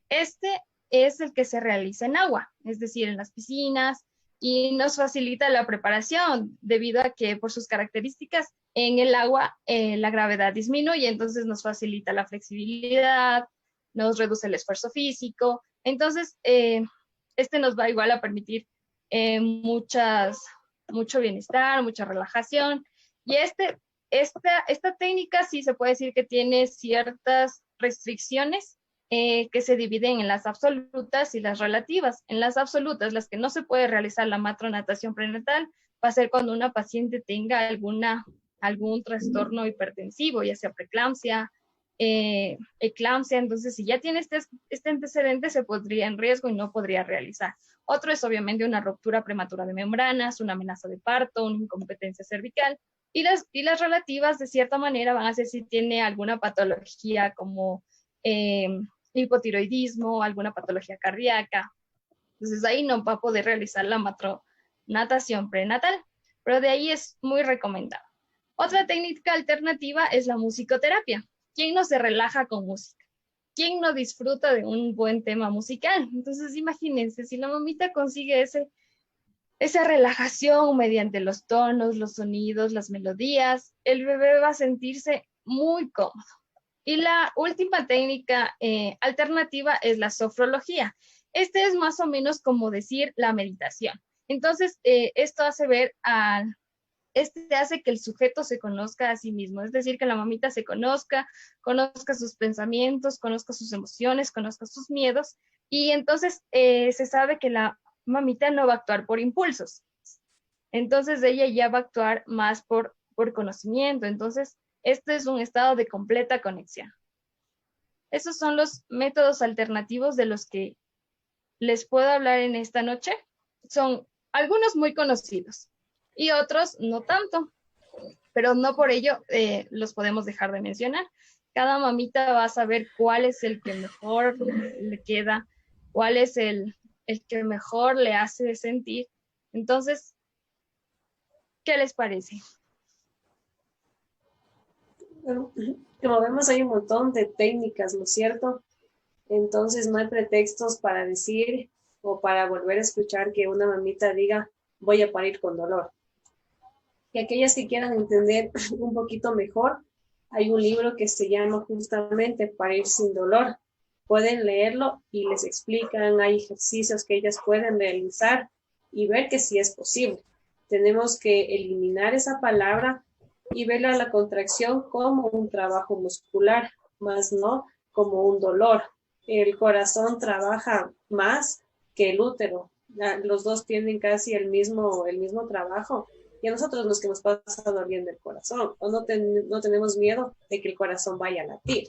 Este es el que se realiza en agua, es decir, en las piscinas, y nos facilita la preparación debido a que por sus características en el agua la gravedad disminuye, entonces nos facilita la flexibilidad, nos reduce el esfuerzo físico, entonces este nos va igual a permitir mucho bienestar, mucha relajación, y esta técnica sí se puede decir que tiene ciertas restricciones que se dividen en las absolutas y las relativas. En las absolutas, las que no se puede realizar la matronatación prenatal, va a ser cuando una paciente tenga algún trastorno hipertensivo, ya sea preeclampsia, eclampsia, entonces si ya tiene este antecedente se podría en riesgo y no podría realizar. Otro es obviamente una ruptura prematura de membranas, una amenaza de parto, una incompetencia cervical, y las relativas de cierta manera van a ser si tiene alguna patología como hipotiroidismo, alguna patología cardíaca. Entonces ahí no va a poder realizar la matronatación prenatal, pero de ahí es muy recomendado. Otra técnica alternativa es la musicoterapia. ¿Quién no se relaja con música? ¿Quién no disfruta de un buen tema musical? Entonces imagínense, si la mamita consigue esa relajación mediante los tonos, los sonidos, las melodías, el bebé va a sentirse muy cómodo. Y la última técnica alternativa es la sofrología. Este es más o menos como decir la meditación. Entonces, esto hace hace que el sujeto se conozca a sí mismo, es decir, que la mamita se conozca sus pensamientos, conozca sus emociones, conozca sus miedos, y entonces se sabe que la mamita no va a actuar por impulsos. Entonces, ella ya va a actuar más por conocimiento. Entonces, este es un estado de completa conexión. Esos son los métodos alternativos de los que les puedo hablar en esta noche. Son algunos muy conocidos y otros no tanto, pero no por ello los podemos dejar de mencionar. Cada mamita va a saber cuál es el que mejor le queda, cuál es el que mejor le hace sentir. Entonces, ¿qué les parece? Bueno, como vemos hay un montón de técnicas, ¿no es cierto? Entonces no hay pretextos para decir o para volver a escuchar que una mamita diga voy a parir con dolor. Y aquellas que quieran entender un poquito mejor, hay un libro que se llama justamente Parir sin dolor. Pueden leerlo y les explican, hay ejercicios que ellas pueden realizar y ver que sí es posible. Tenemos que eliminar esa palabra y ver a la contracción como un trabajo muscular, más no como un dolor. El corazón trabaja más que el útero. Los dos tienen casi el mismo trabajo. Y a nosotros los que nos pasa doliendo el corazón, o no tenemos miedo de que el corazón vaya a latir.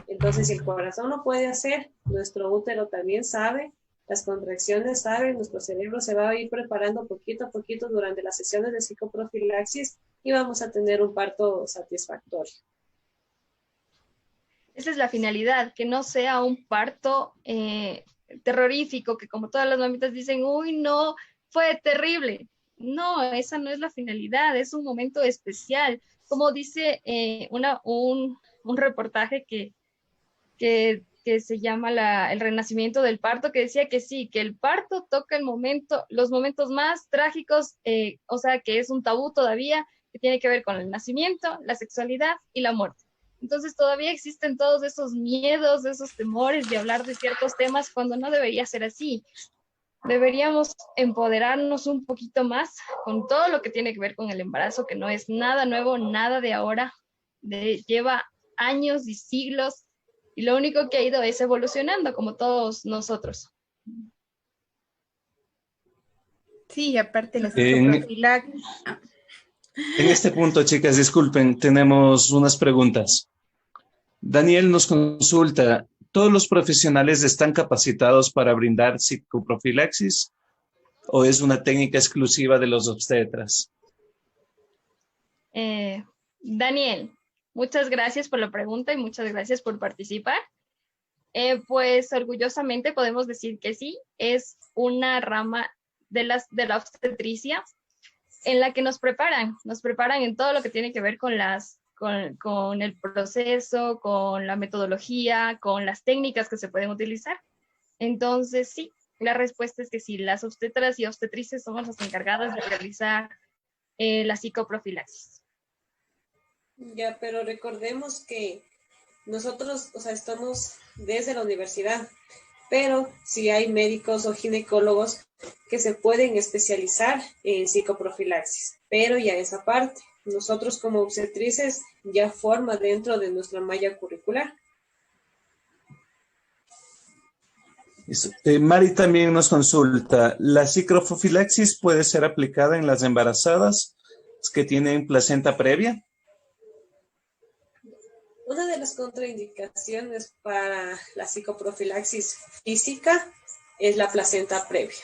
Entonces, si el corazón lo puede hacer, nuestro útero también sabe, las contracciones saben, nuestro cerebro se va a ir preparando poquito a poquito durante las sesiones de psicoprofilaxis y vamos a tener un parto satisfactorio. Esa es la finalidad, que no sea un parto terrorífico, que como todas las mamitas dicen, uy, no, fue terrible. No, esa no es la finalidad, es un momento especial. Como dice un reportaje que se llama El renacimiento del parto, que decía que sí, que el parto toca los momentos más trágicos, o sea, que es un tabú todavía, que tiene que ver con el nacimiento, la sexualidad y la muerte. Entonces todavía existen todos esos miedos, esos temores de hablar de ciertos temas cuando no debería ser así. Deberíamos empoderarnos un poquito más con todo lo que tiene que ver con el embarazo, que no es nada nuevo, nada de ahora, lleva años y siglos, y lo único que ha ido es evolucionando, como todos nosotros. Sí, aparte la psicoprofilaxis. En este punto, chicas, disculpen, tenemos unas preguntas. Daniel nos consulta, ¿todos los profesionales están capacitados para brindar psicoprofilaxis o es una técnica exclusiva de los obstetras? Daniel, muchas gracias por la pregunta y muchas gracias por participar. Pues orgullosamente podemos decir que sí, es una rama de la obstetricia en la que nos preparan en todo lo que tiene que ver con las con el proceso, con la metodología, con las técnicas que se pueden utilizar. Entonces, sí, la respuesta es que sí, las obstetras y obstetrices somos las encargadas de realizar la psicoprofilaxis. Ya, pero recordemos que nosotros, o sea, estamos desde la universidad, pero sí hay médicos o ginecólogos que se pueden especializar en psicoprofilaxis, pero ya esa parte, nosotros como obstetrices ya forma dentro de nuestra malla curricular. Mari también nos consulta, ¿la psicoprofilaxis puede ser aplicada en las embarazadas que tienen placenta previa? Una de las contraindicaciones para la psicoprofilaxis física es la placenta previa,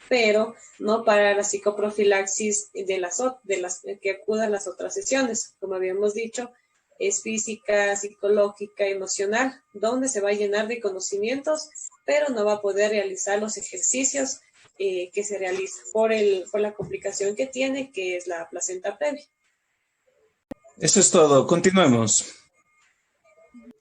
pero no para la psicoprofilaxis de las que acudan las otras sesiones. Como habíamos dicho, es física, psicológica, emocional, donde se va a llenar de conocimientos, pero no va a poder realizar los ejercicios que se realizan por la complicación que tiene, que es la placenta previa. Eso es todo. Continuemos.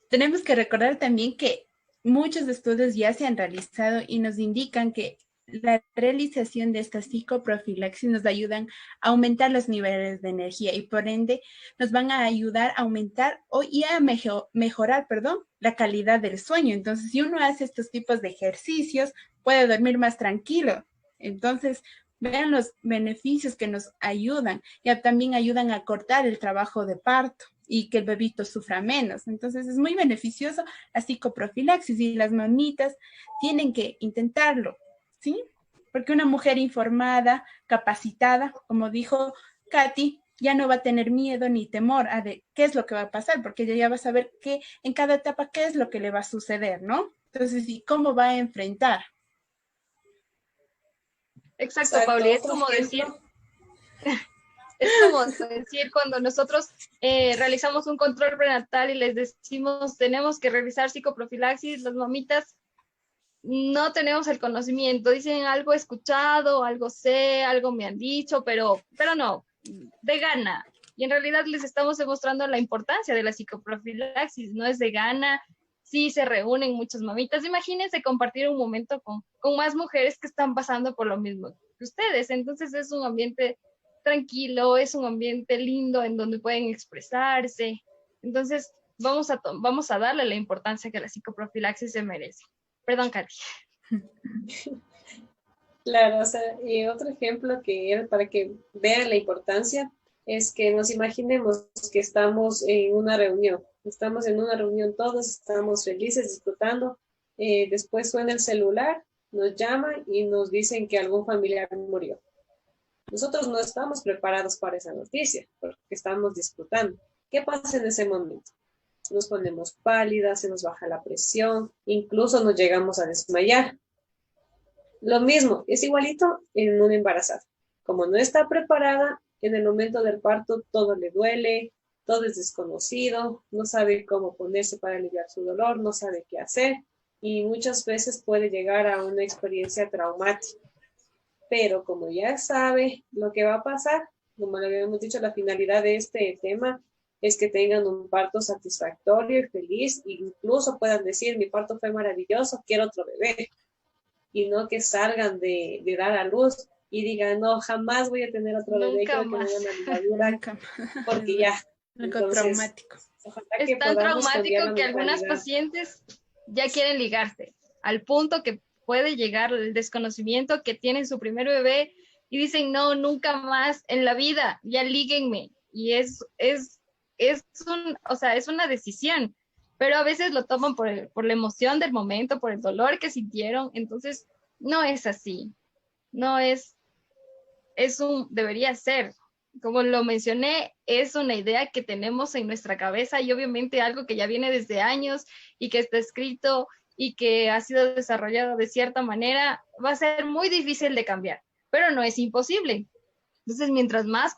Tenemos que recordar también que muchos estudios ya se han realizado y nos indican que la realización de esta psicoprofilaxis nos ayudan a aumentar los niveles de energía y por ende nos van a ayudar a aumentar y a mejorar, la calidad del sueño. Entonces, si uno hace estos tipos de ejercicios, puede dormir más tranquilo. Entonces, vean los beneficios que nos ayudan. Ya también ayudan a cortar el trabajo de parto y que el bebito sufra menos. Entonces, es muy beneficioso la psicoprofilaxis y las mamitas tienen que intentarlo, ¿sí? Porque una mujer informada, capacitada, como dijo Katy, ya no va a tener miedo ni temor a de qué es lo que va a pasar, porque ella ya va a saber que en cada etapa qué es lo que le va a suceder, ¿no? Entonces, ¿y cómo va a enfrentar? Exacto, Pauli, es como decir, cuando nosotros realizamos un control prenatal y les decimos tenemos que realizar psicoprofilaxis, las mamitas no tenemos el conocimiento, dicen algo he escuchado, algo sé, algo me han dicho, pero no, de gana. Y en realidad les estamos demostrando la importancia de la psicoprofilaxis, no es de gana. Sí, se reúnen muchas mamitas. Imagínense compartir un momento con más mujeres que están pasando por lo mismo que ustedes. Entonces es un ambiente tranquilo, es un ambiente lindo en donde pueden expresarse. Entonces vamos a darle la importancia que la psicoprofilaxis se merece. Perdón, Katy. Claro, o sea, y otro ejemplo para que vean la importancia es que nos imaginemos que estamos en una reunión todos, estamos felices, disfrutando, después suena el celular, nos llaman y nos dicen que algún familiar murió. Nosotros no estamos preparados para esa noticia, porque estamos disfrutando. ¿Qué pasa en ese momento? Nos ponemos pálidas, se nos baja la presión, incluso nos llegamos a desmayar. Lo mismo, es igualito en una embarazada. Como no está preparada, en el momento del parto todo le duele, todo es desconocido, no sabe cómo ponerse para aliviar su dolor, no sabe qué hacer y muchas veces puede llegar a una experiencia traumática. Pero como ya sabe lo que va a pasar, como le habíamos dicho, la finalidad de este tema es que tengan un parto satisfactorio y feliz, e incluso puedan decir, mi parto fue maravilloso, quiero otro bebé, y no que salgan de dar a luz y digan, no, jamás voy a tener otro bebé, quiero que me den una ligadura, porque ya. Algo traumático. Es tan traumático que algunas pacientes ya quieren ligarse, al punto que puede llegar el desconocimiento que tienen su primer bebé y dicen, no, nunca más en la vida, ya líguenme. Y es una decisión, pero a veces lo toman por la emoción del momento, por el dolor que sintieron. Entonces, no es así. No es debería ser. Como lo mencioné, es una idea que tenemos en nuestra cabeza y obviamente algo que ya viene desde años y que está escrito y que ha sido desarrollado de cierta manera, va a ser muy difícil de cambiar, pero no es imposible. Entonces, mientras más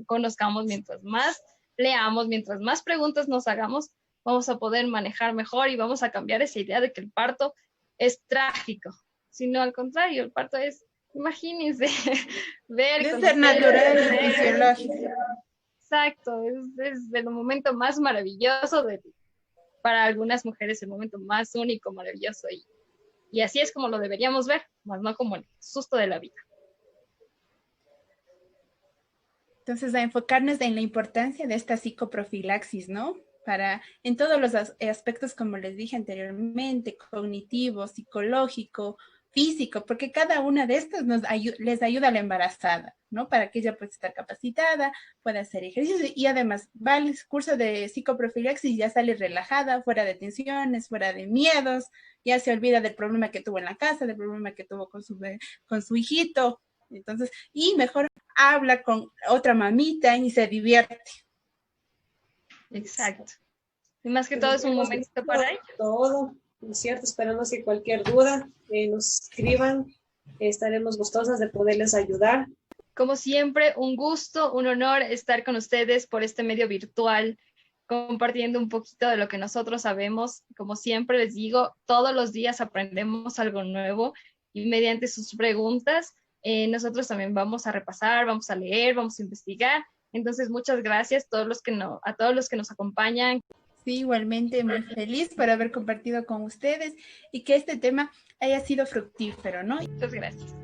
conozcamos, mientras más leamos, mientras más preguntas nos hagamos, vamos a poder manejar mejor y vamos a cambiar esa idea de que el parto es trágico, sino al contrario, el parto es, imagínense, ver, debe ser natural y fisiológico. exacto, es el momento más maravilloso, para algunas mujeres el momento más único, maravilloso, y así es como lo deberíamos ver, más no como el susto de la vida. Entonces, a enfocarnos en la importancia de esta psicoprofilaxis, ¿no? En todos los aspectos, como les dije anteriormente, cognitivo, psicológico, físico, porque cada una de estas les ayuda a la embarazada, ¿no? Para que ella pueda estar capacitada, pueda hacer ejercicio y además va al curso de psicoprofilaxis y ya sale relajada, fuera de tensiones, fuera de miedos, ya se olvida del problema que tuvo en la casa, del problema que tuvo con su hijito. Entonces, y mejor habla con otra mamita y se divierte. Exacto. Y más que todo es un momento para ello. Todo, ¿no es cierto? Esperamos que cualquier duda nos escriban. Estaremos gustosas de poderles ayudar. Como siempre, un gusto, un honor estar con ustedes por este medio virtual, compartiendo un poquito de lo que nosotros sabemos. Como siempre les digo, todos los días aprendemos algo nuevo y mediante sus preguntas, nosotros también vamos a repasar, vamos a leer, vamos a investigar. Entonces, muchas gracias a todos los que nos acompañan. Sí, igualmente muy feliz por haber compartido con ustedes y que este tema haya sido fructífero, ¿no? Muchas gracias.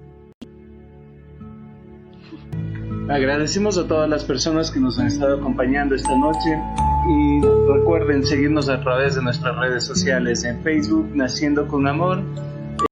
Agradecemos a todas las personas que nos han estado acompañando esta noche y recuerden seguirnos a través de nuestras redes sociales en Facebook, Naciendo con Amor,